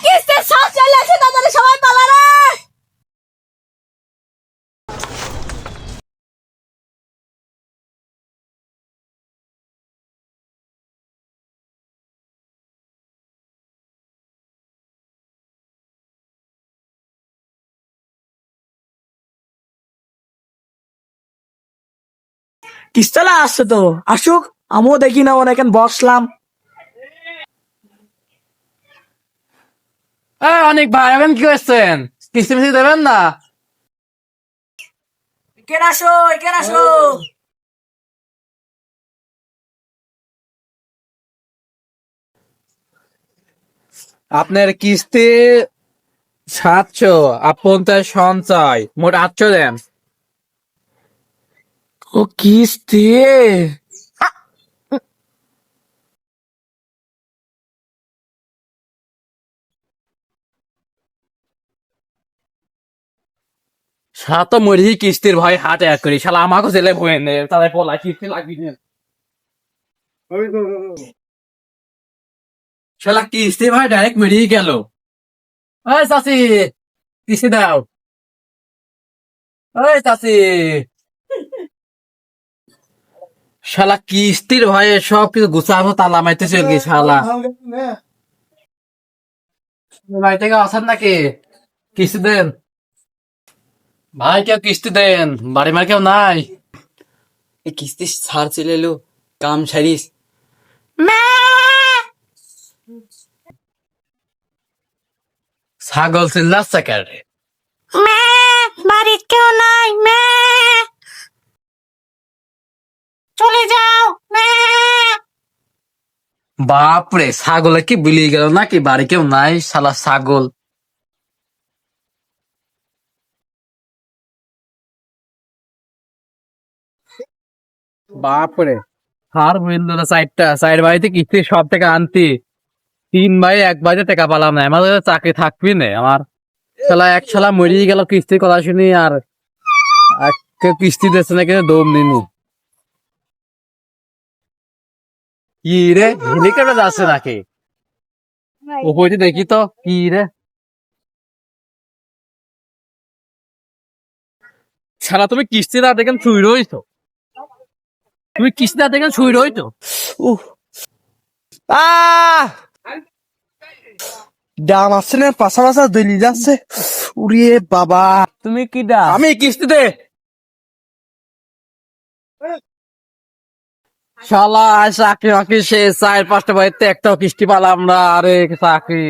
কিস্তির সব চলে আসে, তাড়াতাড়ি সবাই পালা রে। কিস্তালা আসছে তো, আসুক, আমিও দেখি না অনেক বসলাম। অনেক ভাই এখন কি করছেন? কিস্তি মিস্তি দেবেন না? এখানে আসো, এখানে আসো। আপনার কিস্তি 700, আপনার সঞ্চয় মোট 800 দেন। ও কিস্তি? সাত মরি কিস্তির ভয় হাট এক করি, শালা আমাকে জেলে ভয়ে নে তাদের পলা কিস্তি লাগবি না। শালা কিস্তি ভাই ডাইরেক্ট মেরিয়ে গেল। ওই চাচি, কিস্তি দাও। ওই চাচি, শালা কিস্তির ভয়ে সব কিছু গুছাবো, তালা মাইতে চল গেছে শালা। ভাই থেকে আছেন নাকি? কিস্তি দেন ভাই, কেউ কিস্তি দেন, বাড়ি মার কেউ নাই। এই কিস্তি ছাড় চলে এলো, কাম সারিস। ছাগল চিল্লাচ্ছে কেন রে? বাড়ির কেউ নাই, চলে যাও। বাপরে, ছাগলে কি বিলিয়ে গেল নাকি? বাড়ি কেউ নাই, শালা ছাগল। বাপরে, আর বললো না, চার বাড়িতে কিস্তি সব টাকা আনতি, 3 ভাই এক বাড়িতে টাকা পালাম না, আমার চাকরি থাকবি না আমার। শালা এক শালা মরিয়ে গেল কিস্তির কথা শুনি, আর কেউ কিস্তি দিচ্ছে না, কিন্তু দম দিনি। কি রে, হেলিকপ্টার যাচ্ছে নাকি? ওপরে দেখি তো কি রে। শালা তুমি কিস্তি না দেখেন শুই রইছো, তুমি কিস্তি না দেখেন শুই রইছো। আহ দাম আসছে না, পাশা পাশা দলি যাচ্ছে। উড়িয়ে বাবা, তুমি কি দা? আমি কিস্তিতে শালা চাকরি বাকরি সে 4-5টা বাড়িতে একটাও কিস্তি পালাম না, আরে চাকরি